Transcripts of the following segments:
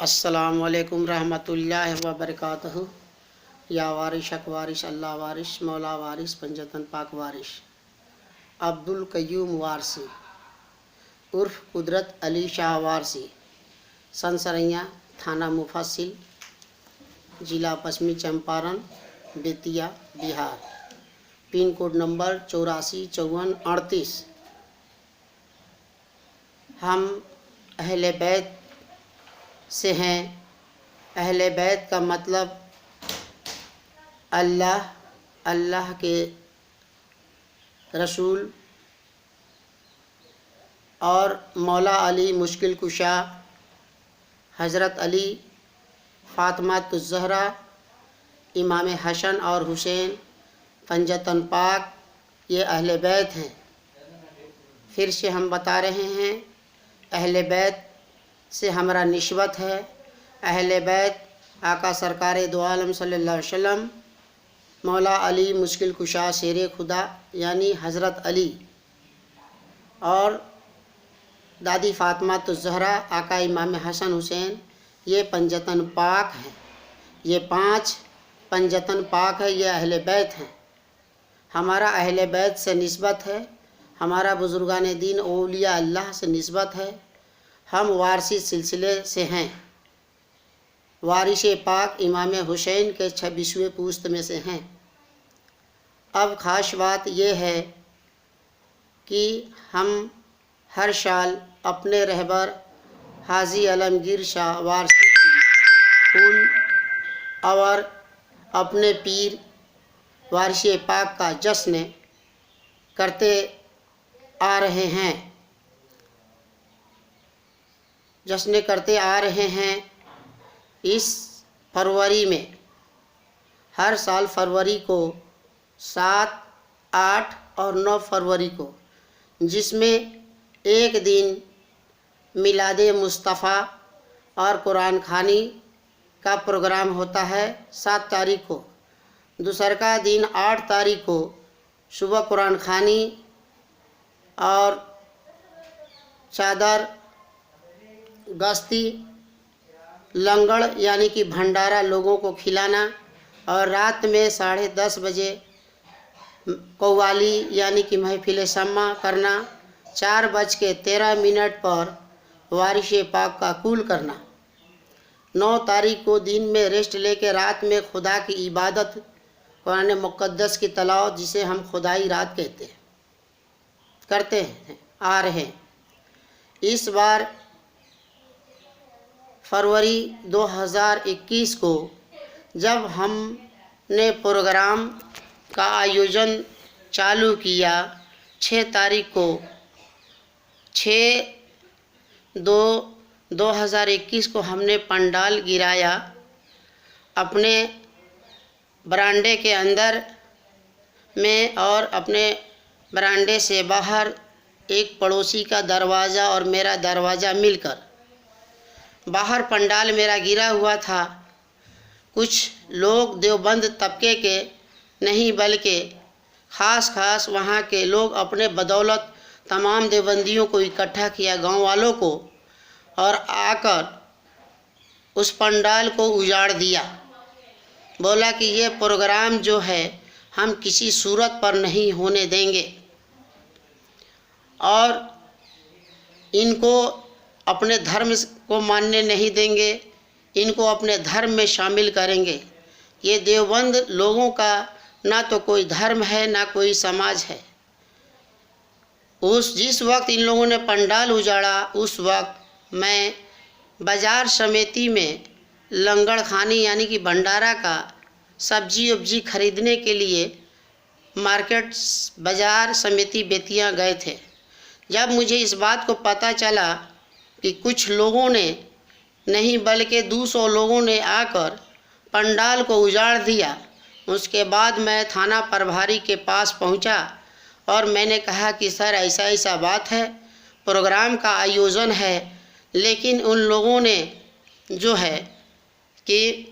अस्सलामुअलैकुम रहमतुल्लाहि व बरकातहू। या वारिश हक वारिश अल्लाह वारिश मौला वारिश पंजतन पाक वारिश अब्दुल कय्यूम वारसी उर्फ कुदरत अली शाह वारसी, सनसरैया, थाना मुफस्सिल, जिला पश्चिमी Champaran, Bettiah, Bihar. Pin code number 845438। हम अहले बैत से हैं। अहले बैत का मतलब अल्लाह के रसूल और मौला अली मुश्किल कुशा, हज़रत अली, फ़ातिमा ज़हरा, इमाम हसन और हुसैन पंजतन पाक, ये अहले बैत हैं। फिर से हम बता रहे हैं, अहले बैत से हमारा निस्बत है। अहले बैत आका सरकार दो आलम सल्लल्लाहु अलैहि वसल्लम, मौला अली मुश्किल कुशा शेर खुदा यानी हज़रत अली और दादी फ़ातिमा ज़हरा, आका इमाम हसन हुसैन, ये पंजतन पाक हैं। ये 5 पंजतन पाक है, ये अहले बैत हैं। हमारा अहले बैत से निस्बत है। हमारा बुजुर्गान दीन औलिया अल्लाह से निस्बत है। हम वारसी सिलसिले से हैं। वारिश पाक इमाम हुसैन के 26वें पुश्त में से हैं। अब ख़ास बात यह है कि हम हर साल अपने रहबर हाजी आलमगीर शाह वारसी की फूल और अपने पीर वारिश पाक का जश्न करते आ रहे हैं। इस फरवरी में हर साल फरवरी को 7, 8 और 9 फरवरी को, जिसमें एक दिन मिलादे मुस्तफ़ा और कुरान खानी का प्रोग्राम होता है 7 तारीख को। दूसर का दिन 8 तारीख को सुबह कुरान खानी और चादर गश्ती लंगड़ यानी कि भंडारा लोगों को खिलाना, और रात में 10:30 बजे कव्वाली यानी कि महफिल सम्मा करना। 4:13 पर वारिश पाक का कुल करना। 9 तारीख को दिन में रेस्ट लेके रात में खुदा की इबादत, कुरान मुक़द्दस की तलावत, जिसे हम खुदाई रात कहते हैं, करते हैं आ रहे हैं। इस बार फरवरी 2021 को जब हमने प्रोग्राम का आयोजन चालू किया, 6 तारीख को 6/2/2021 को हमने पंडाल गिराया। अपने बरांडे के अंदर में और अपने बरांडे से बाहर एक पड़ोसी का दरवाज़ा और मेरा दरवाज़ा मिलकर बाहर पंडाल मेरा गिरा हुआ था। कुछ लोग देवबंद तबके के नहीं बल्कि ख़ास वहाँ के लोग अपने बदौलत तमाम देवबंदियों को इकट्ठा किया, गांव वालों को, और आकर उस पंडाल को उजाड़ दिया। बोला कि ये प्रोग्राम जो है हम किसी सूरत पर नहीं होने देंगे और इनको अपने धर्म को मानने नहीं देंगे, इनको अपने धर्म में शामिल करेंगे। ये देवबंद लोगों का ना तो कोई धर्म है ना कोई समाज है। जिस वक्त इन लोगों ने पंडाल उजाड़ा, उस वक्त मैं बाज़ार समिति में लंगड़ खानी यानी कि भंडारा का सब्जी उब्जी खरीदने के लिए मार्केट बाज़ार समिति बेतिया गए थे। जब मुझे इस बात को पता चला कि कुछ लोगों ने नहीं बल्कि 200 लोगों ने आकर पंडाल को उजाड़ दिया, उसके बाद मैं थाना प्रभारी के पास पहुंचा और मैंने कहा कि सर ऐसा बात है, प्रोग्राम का आयोजन है, लेकिन उन लोगों ने जो है कि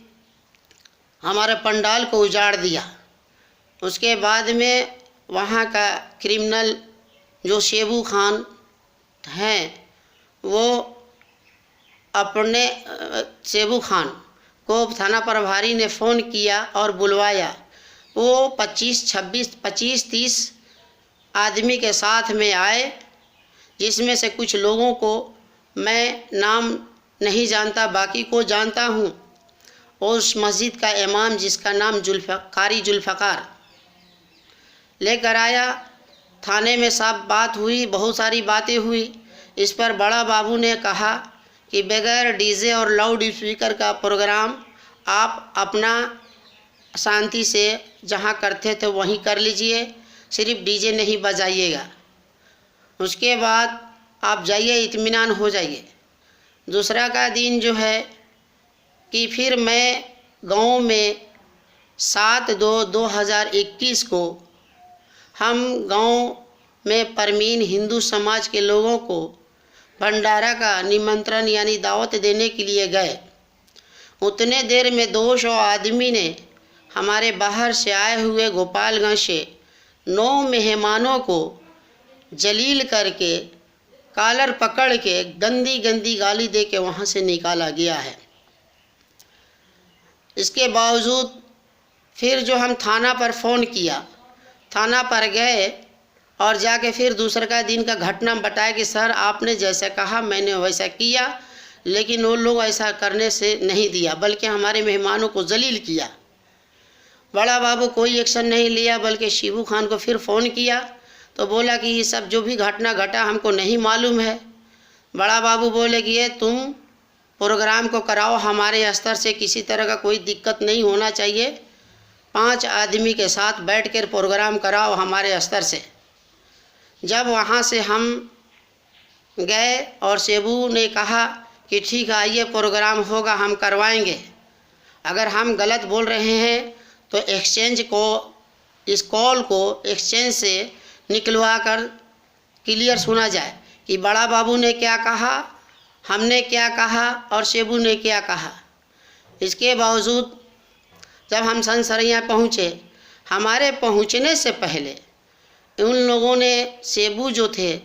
हमारे पंडाल को उजाड़ दिया। उसके बाद में वहाँ का क्रिमिनल जो शेबू खान हैं, वो अपने सेबू खान को थाना प्रभारी ने फ़ोन किया और बुलवाया। वो 25-30 आदमी के साथ में आए, जिसमें से कुछ लोगों को मैं नाम नहीं जानता, बाकी को जानता हूँ। उस मस्जिद का इमाम जिसका नाम कारी जुल्फ़कार लेकर आया। थाने में सब बात हुई, बहुत सारी बातें हुई। इस पर बड़ा बाबू ने कहा कि बगैर डीजे और लाउड स्पीकर का प्रोग्राम आप अपना शांति से जहाँ करते थे वहीं कर लीजिए, सिर्फ डीजे नहीं बजाइएगा। उसके बाद आप जाइए, इत्मीनान हो जाइए। दूसरा का दिन जो है कि फिर मैं गांव में 7/2/2021 को हम गांव में परमीन हिंदू समाज के लोगों को भंडारा का निमंत्रण यानी दावत देने के लिए गए। उतने देर में 200 आदमी ने हमारे बाहर से आए हुए गोपालगंज से 9 मेहमानों को जलील करके कॉलर पकड़ के गंदी गंदी गाली दे के वहाँ से निकाला गया है। इसके बावजूद फिर जो हम थाना पर फ़ोन किया, थाना पर गए और जाके फिर दूसरे का दिन का घटना बताया कि सर आपने जैसा कहा मैंने वैसा किया, लेकिन वो लोग ऐसा करने से नहीं दिया, बल्कि हमारे मेहमानों को जलील किया। बड़ा बाबू कोई एक्शन नहीं लिया, बल्कि शिबू खान को फिर फ़ोन किया तो बोला कि ये सब जो भी घटना घटा हमको नहीं मालूम है। बड़ा बाबू बोले कि ये तुम प्रोग्राम को कराओ, हमारे स्तर से किसी तरह का कोई दिक्कत नहीं होना चाहिए, 5 आदमी के साथ बैठकर प्रोग्राम कराओ हमारे स्तर से। जब वहाँ से हम गए और सेबू ने कहा कि ठीक है आइए प्रोग्राम होगा, हम करवाएंगे, अगर हम गलत बोल रहे हैं तो एक्सचेंज को, इस कॉल को एक्सचेंज से निकलवा कर क्लियर सुना जाए कि बड़ा बाबू ने क्या कहा, हमने क्या कहा और सेबू ने क्या कहा। इसके बावजूद जब हम सनसरिया पहुँचे, हमारे पहुँचने से पहले उन लोगों ने, सेबू जो थे,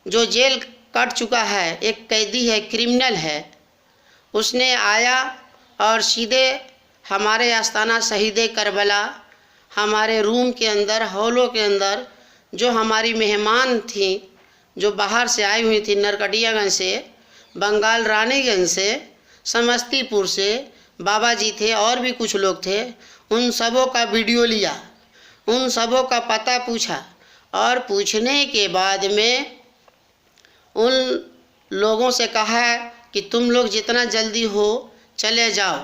जो जेल कट चुका है, एक कैदी है, क्रिमिनल है, उसने आया और सीधे हमारे आस्थाना शहीद करबला, हमारे रूम के अंदर, हॉलों के अंदर जो हमारी मेहमान थी, जो बाहर से आई हुई थी, नरकटियागंज से, बंगाल रानीगंज से, समस्तीपुर से, बाबा जी थे और भी कुछ लोग थे, उन सबों का वीडियो लिया, उन सबों का पता पूछा और पूछने के बाद में उन लोगों से कहा कि तुम लोग जितना जल्दी हो चले जाओ,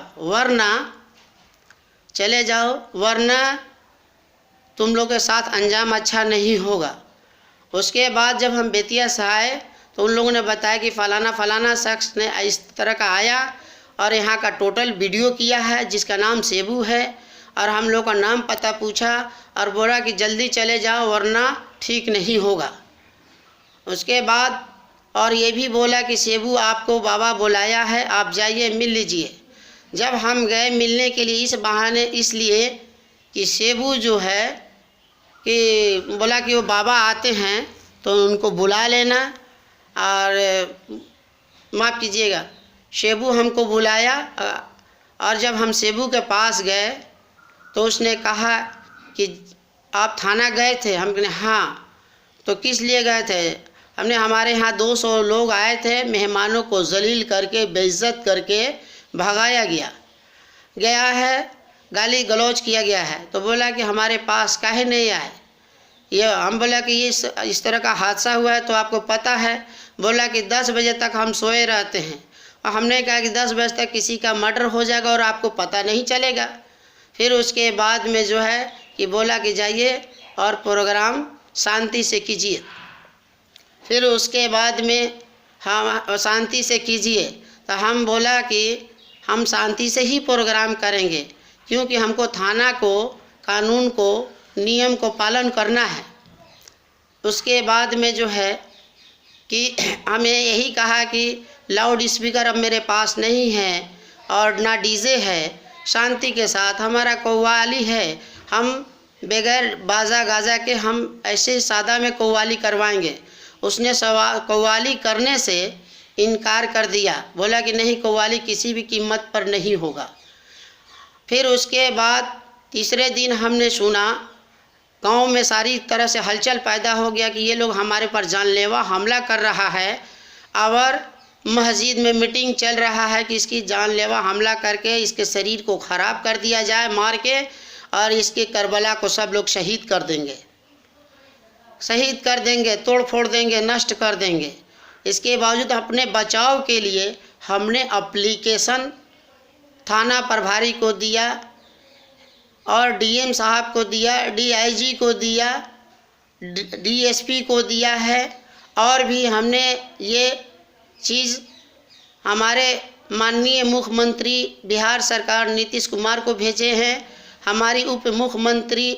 वरना तुम लोग के साथ अंजाम अच्छा नहीं होगा। उसके बाद जब हम बेतिया से आए तो उन लोगों ने बताया कि फ़लाना शख्स ने इस तरह का आया और यहाँ का टोटल वीडियो किया है, जिसका नाम सेबू है, और हम लोग का नाम पता पूछा और बोला कि जल्दी चले जाओ वरना ठीक नहीं होगा। उसके बाद और ये भी बोला कि सेबू आपको बाबा बुलाया है, आप जाइए मिल लीजिए। जब हम गए मिलने के लिए, इस बहाने इसलिए कि सेबू जो है कि बोला कि वो बाबा आते हैं तो उनको बुला लेना, और माफ़ कीजिएगा, सेबू हमको बुलाया और जब हम सेबू के पास गए तो उसने कहा कि आप थाना गए थे? हम कहे हाँ। तो किस लिए गए थे? हमने, हमारे यहाँ 200 लोग आए थे, मेहमानों को जलील करके, बेइज्जत करके भगाया गया है, गाली गलौज किया गया है। तो बोला कि हमारे पास काहे नहीं आए? ये हम बोला कि ये इस तरह का हादसा हुआ है तो आपको पता है? बोला कि 10 बजे तक हम सोए रहते हैं, और हमने कहा कि 10 बजे तक किसी का मर्डर हो जाएगा और आपको पता नहीं चलेगा। फिर उसके बाद में जो है कि बोला कि जाइए और प्रोग्राम शांति से कीजिए। फिर उसके बाद में हम शांति से कीजिए, तो हम बोला कि हम शांति से ही प्रोग्राम करेंगे, क्योंकि हमको थाना को, कानून को, नियम को पालन करना है। उसके बाद में जो है कि हमें यही कहा कि लाउड स्पीकर अब मेरे पास नहीं है और ना डीजे है, शांति के साथ हमारा कव्वाली है, हम बगैर बाजा गाजा के हम ऐसे सादा में कव्वाली करवाएंगे। उसने कव्वाली करने से इनकार कर दिया, बोला कि नहीं कव्वाली किसी भी कीमत पर नहीं होगा। फिर उसके बाद तीसरे दिन हमने सुना गांव में सारी तरह से हलचल पैदा हो गया कि ये लोग हमारे पर जानलेवा हमला कर रहा है और मस्जिद में मीटिंग चल रहा है कि इसकी जानलेवा हमला करके इसके शरीर को ख़राब कर दिया जाए मार के, और इसके करबला को सब लोग शहीद कर देंगे, तोड़ फोड़ देंगे, नष्ट कर देंगे। इसके बावजूद अपने बचाव के लिए हमने एप्लीकेशन थाना प्रभारी को दिया और डीएम साहब को दिया, डीआईजी को दिया, डीएसपी को दिया है, और भी हमने ये चीज़ हमारे माननीय मुख्यमंत्री बिहार सरकार नीतीश कुमार को भेजे हैं, हमारी उप मुख्यमंत्री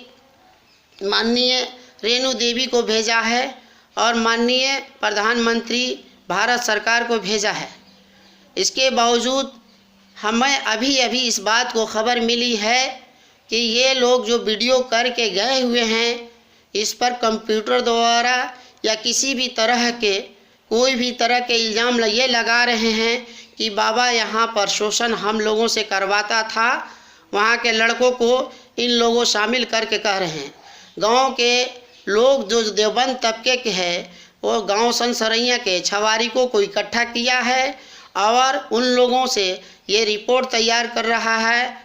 माननीय रेणु देवी को भेजा है और माननीय प्रधानमंत्री भारत सरकार को भेजा है। इसके बावजूद हमें अभी अभी इस बात को खबर मिली है कि ये लोग जो वीडियो करके गए हुए हैं, इस पर कंप्यूटर द्वारा या किसी भी तरह के कोई भी तरह के इल्ज़ाम ये लगा रहे हैं कि बाबा यहाँ पर शोषण हम लोगों से करवाता था। वहाँ के लड़कों को इन लोगों शामिल करके कह रहे हैं। गांव के लोग जो देवबंद तबके के हैं वो गांव सनसरैया के छवारिकों को इकट्ठा किया है और उन लोगों से ये रिपोर्ट तैयार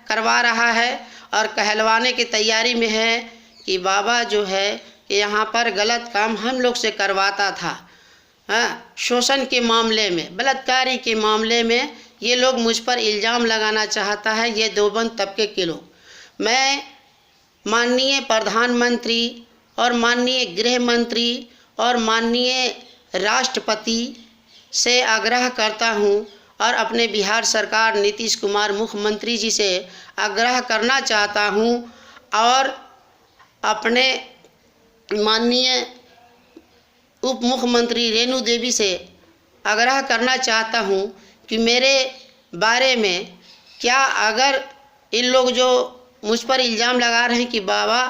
करवा रहा है और कहलवाने की तैयारी में है कि बाबा जो है यहाँ पर गलत काम हम लोग से करवाता था। शोषण के मामले में, बलात्कारी के मामले में ये लोग मुझ पर इल्ज़ाम लगाना चाहता है, ये देवबंद तबके के लोग। मैं माननीय प्रधानमंत्री और माननीय गृह मंत्री और माननीय राष्ट्रपति से आग्रह करता हूँ और अपने बिहार सरकार नीतीश कुमार मुख्यमंत्री जी से आग्रह करना चाहता हूँ और अपने माननीय उप मुख्यमंत्री रेणु देवी से आग्रह करना चाहता हूँ कि मेरे बारे में क्या अगर इन लोग जो मुझ पर इल्ज़ाम लगा रहे हैं कि बाबा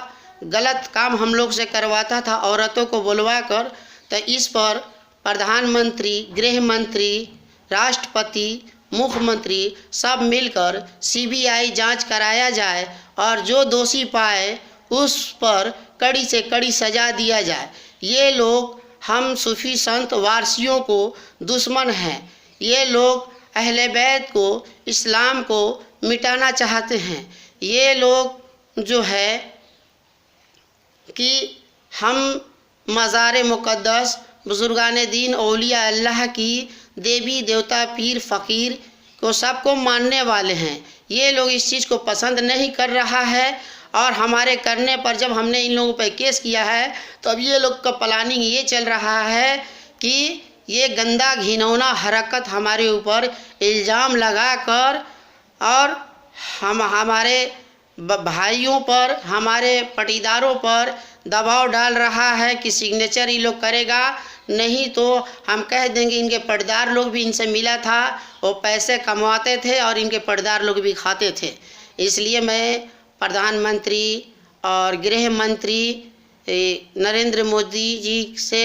गलत काम हम लोग से करवाता था औरतों को बुलवा कर, तो इस पर प्रधानमंत्री, गृह मंत्री, राष्ट्रपति, मुख्यमंत्री सब मिलकर सीबीआई जांच कराया जाए और जो दोषी पाए उस पर कड़ी से कड़ी सज़ा दिया जाए। ये लोग हम सूफी संत वारसियों को दुश्मन हैं। ये लोग अहले बैत को, इस्लाम को मिटाना चाहते हैं। ये लोग जो है कि हम मज़ार मुक़द्दस, बुज़ुर्गान दीन, औलिया अल्लाह की, देवी देवता, पीर फ़कीर को सबको मानने वाले हैं। ये लोग इस चीज़ को पसंद नहीं कर रहा है और हमारे करने पर जब हमने इन लोगों पर केस किया है तो अब ये लोग का प्लानिंग ये चल रहा है कि ये गंदा घिनौना हरकत हमारे ऊपर इल्ज़ाम लगाकर और हमारे भाइयों पर, हमारे पटीदारों पर दबाव डाल रहा है कि सिग्नेचर ये लोग करेगा, नहीं तो हम कह देंगे। इनके पटदार लोग भी इनसे मिला था, वो पैसे कमाते थे और इनके पटदार लोग भी खाते थे। इसलिए मैं प्रधानमंत्री और गृह मंत्री नरेंद्र मोदी जी से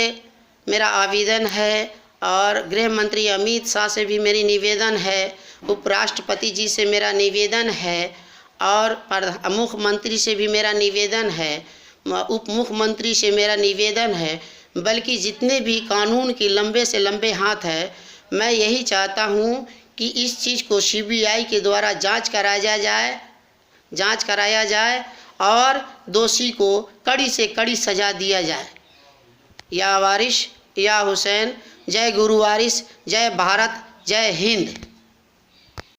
मेरा आवेदन है और गृह मंत्री अमित शाह से भी मेरी निवेदन है, उपराष्ट्रपति जी से मेरा निवेदन है और मुख्यमंत्री से भी मेरा निवेदन है, उप मुख्यमंत्री से मेरा निवेदन है, बल्कि जितने भी कानून के लंबे से लंबे हाथ है, मैं यही चाहता हूँ कि इस चीज़ को सीबीआई के द्वारा जांच कराया जाए और दोषी को कड़ी से कड़ी सज़ा दिया जाए। या वारिस या हुसैन, जय गुरु वारिस, जय भारत, जय हिंद।